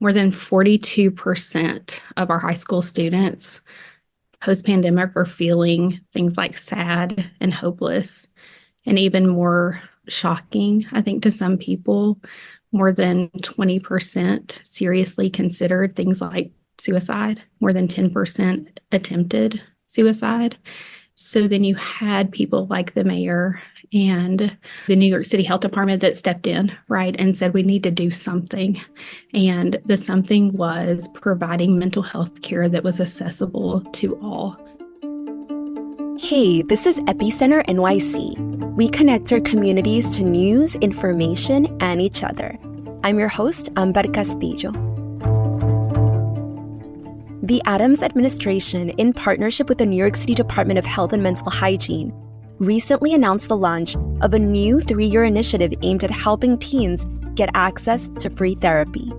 more than 42% of our high school students post-pandemic are feeling things like sad and hopeless. And even more shocking, I think, to some people, more than 20% seriously considered things like suicide, more than 10% attempted suicide. So then you had people like the mayor and the New York City Health Department that stepped in, right, and said we need to do something. And the something was providing mental health care that was accessible to all. Hey, this is Epicenter NYC. We connect our communities to news, information, and each other. I'm your host, Amber Castillo. The Adams administration, in partnership with the New York City Department of Health and Mental Hygiene, recently announced the launch of a new 3-year initiative aimed at helping teens get access to free therapy.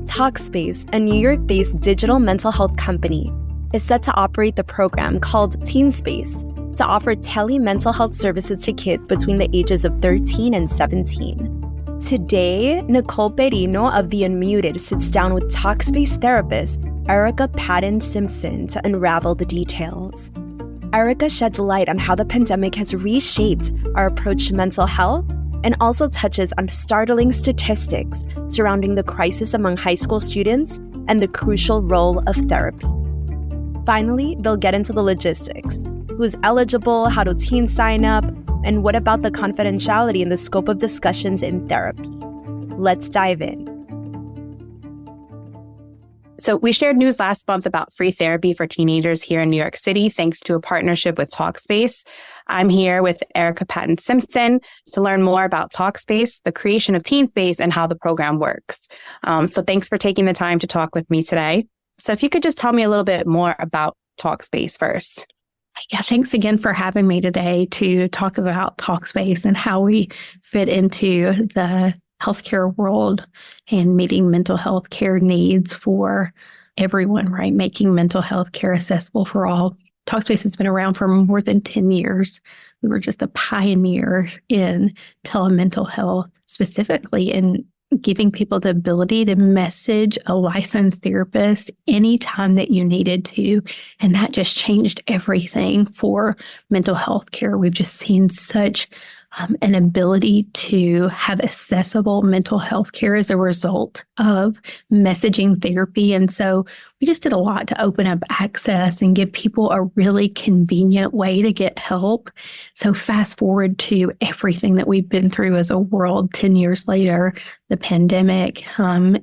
Talkspace, a New York-based digital mental health company, is set to operate the program called TeenSpace to offer tele-mental health services to kids between the ages of 13 and 17. Today, Nicole Perrino of The Unmuted sits down with Talkspace therapist Erica Patton Simpson to unravel the details. Erica sheds light on how the pandemic has reshaped our approach to mental health and also touches on startling statistics surrounding the crisis among high school students and the crucial role of therapy. Finally, they'll get into the logistics. Who's eligible, how do teens sign up, and what about the confidentiality and the scope of discussions in therapy? Let's dive in. So we shared news last month about free therapy for teenagers here in New York City, thanks to a partnership with Talkspace. I'm here with Erica Patton Simpson to learn more about Talkspace, the creation of TeenSpace, and how the program works. So thanks for taking the time to talk with me today. So if you could just tell me a little bit more about Talkspace first. Yeah, thanks again for having me today to talk about Talkspace and how we fit into the healthcare world and meeting mental health care needs for everyone, right? Making mental health care accessible for all. Talkspace has been around for more than 10 years. We were just the pioneers in tele-mental health, specifically in giving people the ability to message a licensed therapist anytime that you needed to. And that just changed everything for mental health care. We've just seen such an ability to have accessible mental health care as a result of messaging therapy. And so we just did a lot to open up access and give people a really convenient way to get help. So fast forward to everything that we've been through as a world 10 years later, the pandemic,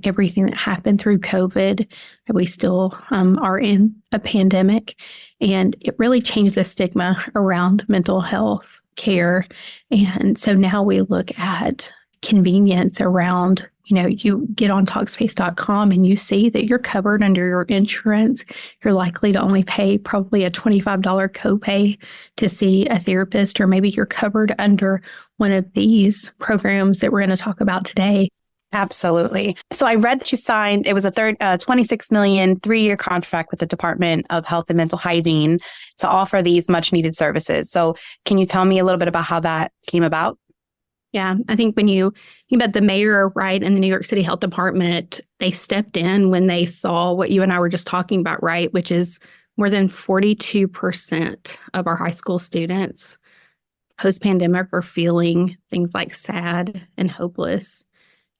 everything that happened through COVID. We still are in a pandemic, and it really changed the stigma around mental health care. And so now we look at convenience around, you get on Talkspace.com and you see that you're covered under your insurance. You're likely to only pay probably a $25 copay to see a therapist, or maybe you're covered under one of these programs that we're going to talk about today. Absolutely. So I read that you signed, it was a $26 million 3-year contract with the Department of Health and Mental Hygiene to offer these much needed services. So can you tell me a little bit about how that came about? Yeah, I think when you think about the mayor, right, and the New York City Health Department, they stepped in when they saw what you and I were just talking about, right, which is more than 42% of our high school students post-pandemic are feeling things like sad and hopeless.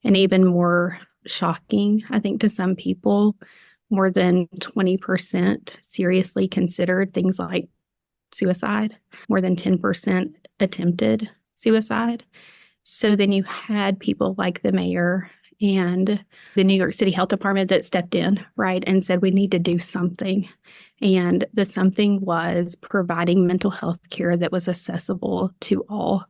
And even more shocking, I think, to some people, more than 20% seriously considered things like suicide, more than 10% attempted suicide. So then you had people like the mayor and the New York City Health Department that stepped in, right, and said we need to do something. And the something was providing mental health care that was accessible to all.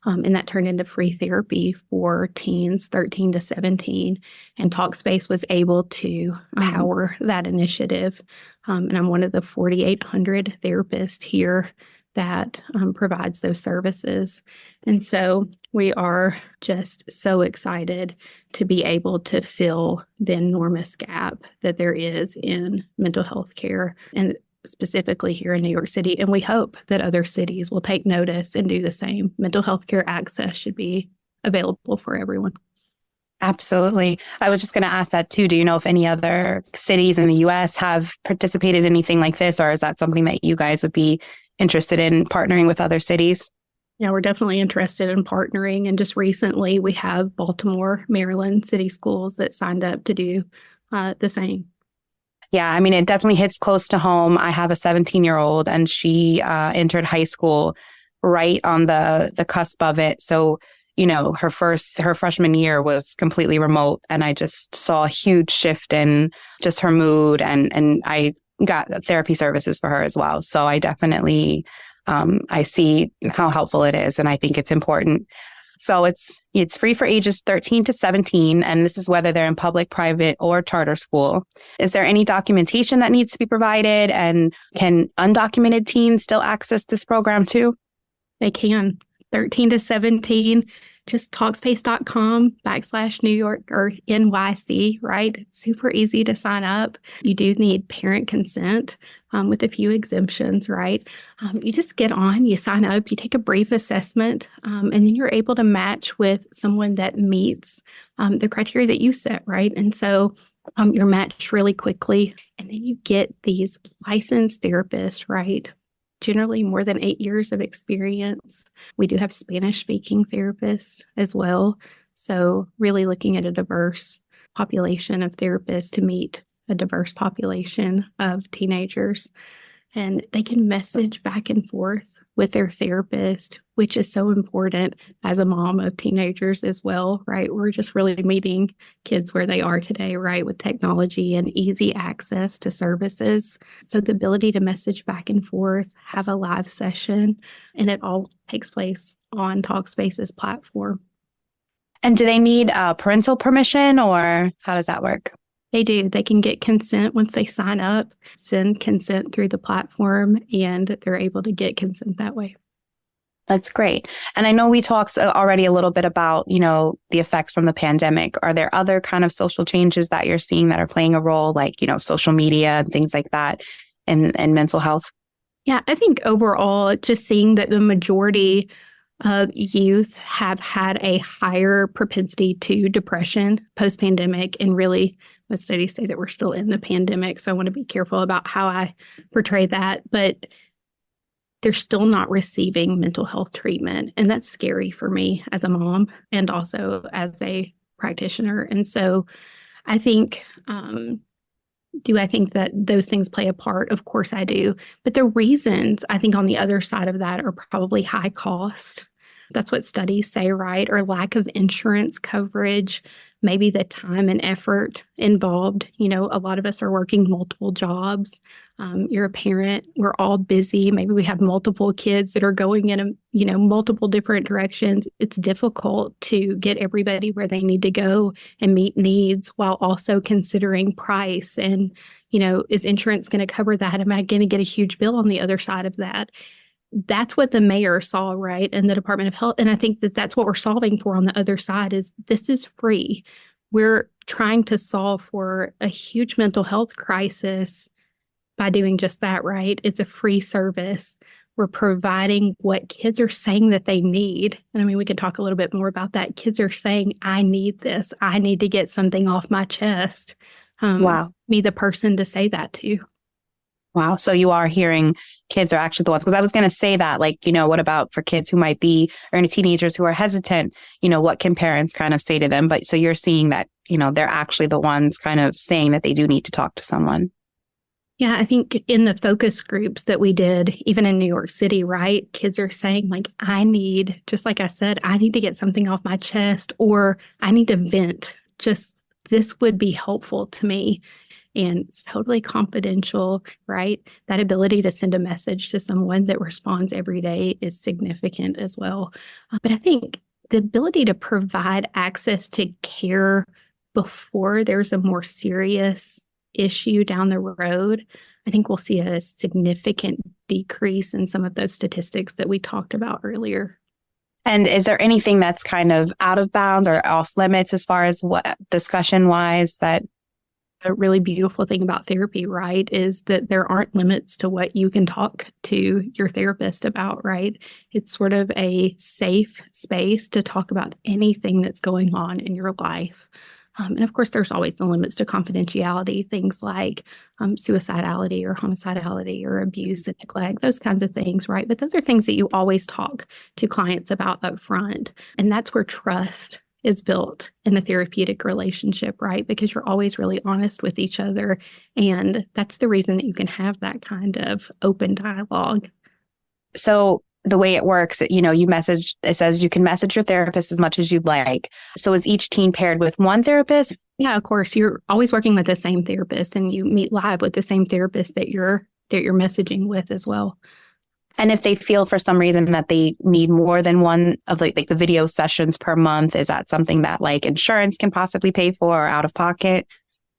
And that turned into free therapy for teens 13 to 17. And Talkspace was able to power that initiative. And I'm one of the 4,800 therapists here that provides those services. And so we are just so excited to be able to fill the enormous gap that there is in mental health care, and specifically here in New York City. And we hope that other cities will take notice and do the same. Mental health care access should be available for everyone. Absolutely. I was just going to ask that too. Do you know if any other cities in the US have participated in anything like this, or is that something that you guys would be interested in partnering with other cities? Yeah, we're definitely interested in partnering. And just recently, we have Baltimore, Maryland city schools that signed up to do the same. Yeah, I mean, it definitely hits close to home. I have a 17-year-old and she entered high school right on the cusp of it. So, her freshman year was completely remote. And I just saw a huge shift in just her mood, and I got therapy services for her as well. So I definitely, I see how helpful it is. And I think it's important. So it's free for ages 13 to 17, and this is whether they're in public, private, or charter school. Is there any documentation that needs to be provided, and can undocumented teens still access this program too? They can. 13 to 17, just Talkspace.com/New York or NYC, right? It's super easy to sign up. You do need parent consent with a few exemptions, right? You just get on, you sign up, you take a brief assessment, and then you're able to match with someone that meets the criteria that you set, right? And so you're matched really quickly, and then you get these licensed therapists, right? Generally more than 8 years of experience. We do have Spanish-speaking therapists as well. So really looking at a diverse population of therapists to meet a diverse population of teenagers. And they can message back and forth with their therapist, which is so important as a mom of teenagers as well, right? We're just really meeting kids where they are today, right? With technology and easy access to services. So the ability to message back and forth, have a live session, and it all takes place on Talkspace's platform. And do they need parental permission, or how does that work? They do. They can get consent once they sign up, send consent through the platform, and they're able to get consent that way. That's great. And I know we talked already a little bit about, the effects from the pandemic. Are there other kind of social changes that you're seeing that are playing a role, like, social media and things like that in mental health? Yeah, I think overall, just seeing that the majority of youth have had a higher propensity to depression post-pandemic, and really most studies say that we're still in the pandemic. So I want to be careful about how I portray that, but they're still not receiving mental health treatment. And that's scary for me as a mom and also as a practitioner. And so I think, do I think that those things play a part? Of course I do. But the reasons, I think, on the other side of that are probably high cost. That's what studies say, right? Or lack of insurance coverage, maybe the time and effort involved. A lot of us are working multiple jobs. You're a parent. We're all busy. Maybe we have multiple kids that are going in, multiple different directions. It's difficult to get everybody where they need to go and meet needs while also considering price. And, is insurance going to cover that? Am I going to get a huge bill on the other side of that? That's what the mayor saw, right? And the Department of Health. And I think that that's what we're solving for on the other side is this is free. We're trying to solve for a huge mental health crisis by doing just that, right? It's a free service. We're providing what kids are saying that they need. And I mean, we could talk a little bit more about that. Kids are saying, I need this. I need to get something off my chest. Wow. Be the person to say that to. Wow. So you are hearing kids are actually the ones, because I was going to say that, what about for kids who might be, or teenagers who are hesitant, what can parents kind of say to them? But so you're seeing that, they're actually the ones kind of saying that they do need to talk to someone. Yeah, I think in the focus groups that we did, even in New York City, right? Kids are saying I need, just like I said, I need to get something off my chest, or I need to vent. Just this would be helpful to me. And it's totally confidential, right? That ability to send a message to someone that responds every day is significant as well. But I think the ability to provide access to care before there's a more serious issue down the road, I think we'll see a significant decrease in some of those statistics that we talked about earlier. And is there anything that's kind of out of bounds or off limits as far as what discussion wise that A really beautiful thing about therapy, right, is that there aren't limits to what you can talk to your therapist about, right? It's sort of a safe space to talk about anything that's going on in your life. And of course, there's always the limits to confidentiality, things like suicidality or homicidality or abuse and neglect, those kinds of things, right? But those are things that you always talk to clients about up front. And that's where trust is built in a therapeutic relationship, right? Because you're always really honest with each other. And that's the reason that you can have that kind of open dialogue. So the way it works, it says you can message your therapist as much as you'd like. So is each teen paired with one therapist? Yeah, of course. You're always working with the same therapist and you meet live with the same therapist that you're messaging with as well. And if they feel for some reason that they need more than one of like the video sessions per month, is that something that like insurance can possibly pay for or out of pocket?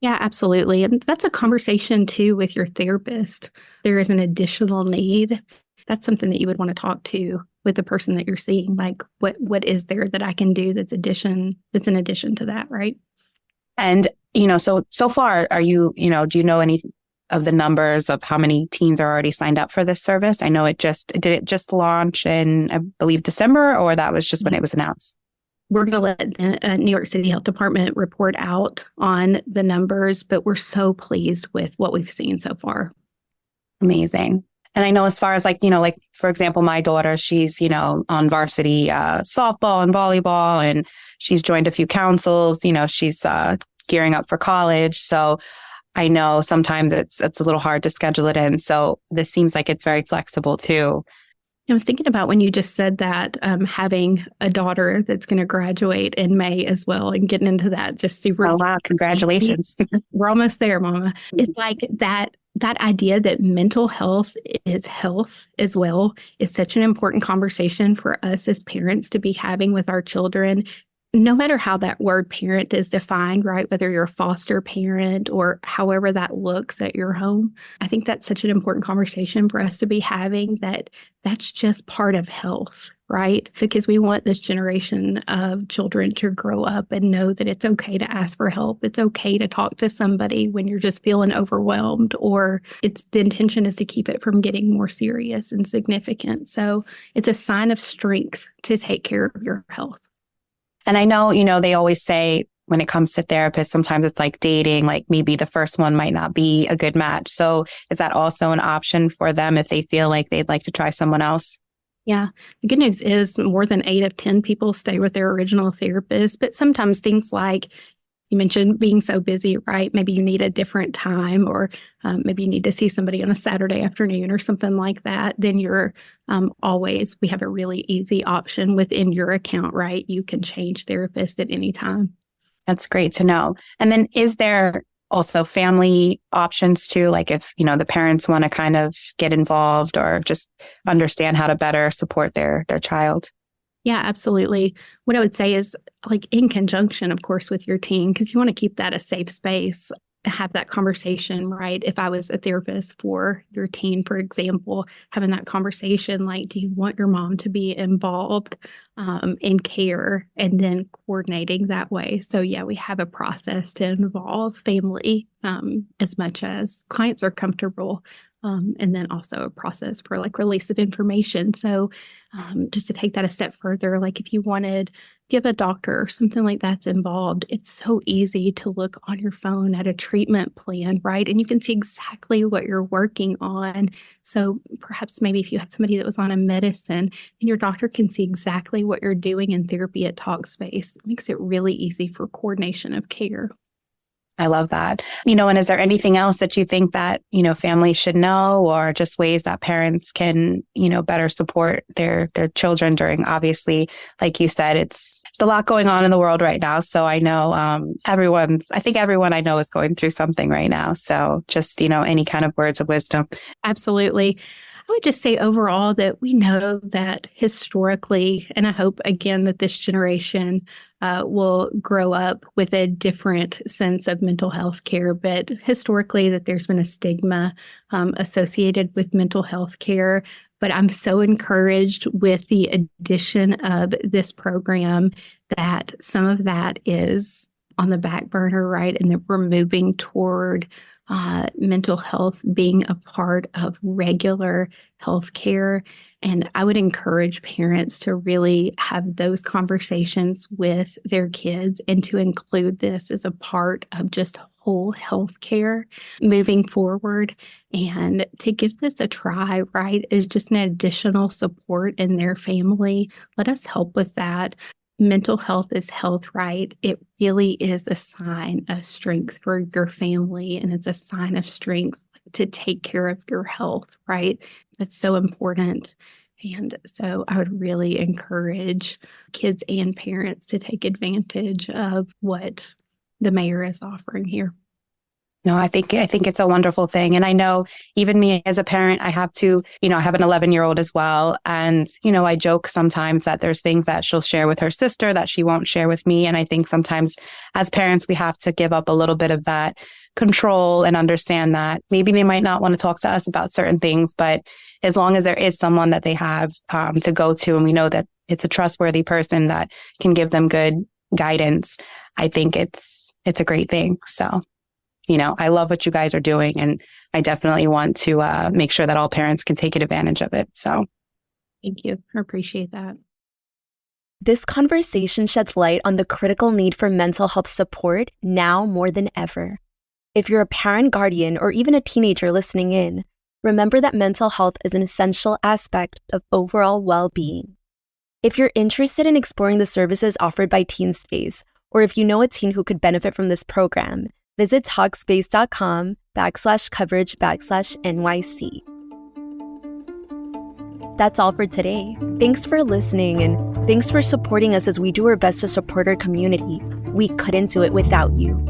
Yeah, absolutely. And that's a conversation too with your therapist. There is an additional need. That's something that you would want to talk to with the person that you're seeing. Like what is there that I can do that's in addition to that, right? And, so far, do you know any of the numbers of how many teens are already signed up for this service? I know did it just launch in, I believe, December, or that was just when it was announced? We're going to let the New York City Health Department report out on the numbers, but we're so pleased with what we've seen so far. Amazing. And I know as far as for example, my daughter, she's, on varsity softball and volleyball, and she's joined a few councils, she's gearing up for college. So I know sometimes it's a little hard to schedule it in. So this seems like it's very flexible too. I was thinking about when you just said that, having a daughter that's going to graduate in May as well and getting into that just super. Oh, wow. Congratulations. We're almost there, Mama. It's like that idea that mental health is health as well is such an important conversation for us as parents to be having with our children. No matter how that word parent is defined, right? Whether you're a foster parent or however that looks at your home, I think that's such an important conversation for us to be having, that's just part of health, right? Because we want this generation of children to grow up and know that it's okay to ask for help. It's okay to talk to somebody when you're just feeling overwhelmed, or the intention is to keep it from getting more serious and significant. So it's a sign of strength to take care of your health. And I know, they always say when it comes to therapists, sometimes it's like dating, like maybe the first one might not be a good match. So is that also an option for them if they feel like they'd like to try someone else? Yeah. The good news is more than 8 of 10 people stay with their original therapist. But sometimes things like you mentioned being so busy, right? Maybe you need a different time, or maybe you need to see somebody on a Saturday afternoon or something like that. Then you're we have a really easy option within your account, right? You can change therapist at any time. That's great to know. And then is there also family options too? Like if, the parents want to kind of get involved or just understand how to better support their child? Yeah, absolutely. What I would say is like in conjunction, of course, with your teen, because you want to keep that a safe space, have that conversation, right? If I was a therapist for your teen, for example, having that conversation, like, do you want your mom to be involved in care, and then coordinating that way? So yeah, we have a process to involve family as much as clients are comfortable. And then also a process for like release of information. So just to take that a step further, like if you have a doctor or something like that's involved, it's so easy to look on your phone at a treatment plan, right? And you can see exactly what you're working on. So perhaps maybe if you had somebody that was on a medicine, then your doctor can see exactly what you're doing in therapy at Talkspace. It makes it really easy for coordination of care. I love that. And is there anything else that you think that, families should know, or just ways that parents can, better support their children during, obviously, like you said, it's a lot going on in the world right now. So I know I think everyone I know is going through something right now. So just, any kind of words of wisdom. Absolutely. I would just say overall that we know that historically, and I hope again that this generation will grow up with a different sense of mental health care, but historically that there's been a stigma associated with mental health care. But I'm so encouraged with the addition of this program that some of that is on the back burner, right? And that we're moving toward mental health being a part of regular healthcare. And I would encourage parents to really have those conversations with their kids and to include this as a part of just whole healthcare moving forward, and to give this a try, right? It's just an additional support in their family. Let us help with that. Mental health is health, right? It really is a sign of strength for your family, and it's a sign of strength to take care of your health, right? It's so important. And so I would really encourage kids and parents to take advantage of what the mayor is offering here. No, I think it's a wonderful thing. And I know even me as a parent, I have to, I have an 11-year-old as well. And, I joke sometimes that there's things that she'll share with her sister that she won't share with me. And I think sometimes as parents, we have to give up a little bit of that control and understand that maybe they might not want to talk to us about certain things, but as long as there is someone that they have to go to, and we know that it's a trustworthy person that can give them good guidance, I think it's a great thing. So, I love what you guys are doing, and I definitely want to make sure that all parents can take advantage of it. So thank you. I appreciate that. This conversation sheds light on the critical need for mental health support now more than ever. If you're a parent, guardian, or even a teenager listening in, remember that mental health is an essential aspect of overall well-being. If you're interested in exploring the services offered by TeenSpace, or if you know a teen who could benefit from this program, visit Talkspace.com/coverage/NYC. That's all for today. Thanks for listening, and thanks for supporting us as we do our best to support our community. We couldn't do it without you.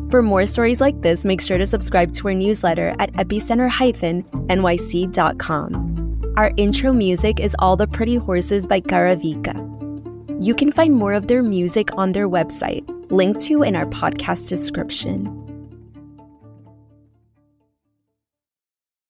For more stories like this, make sure to subscribe to our newsletter at epicenter-nyc.com. Our intro music is All the Pretty Horses by Garavika. You can find more of their music on their website, linked to in our podcast description.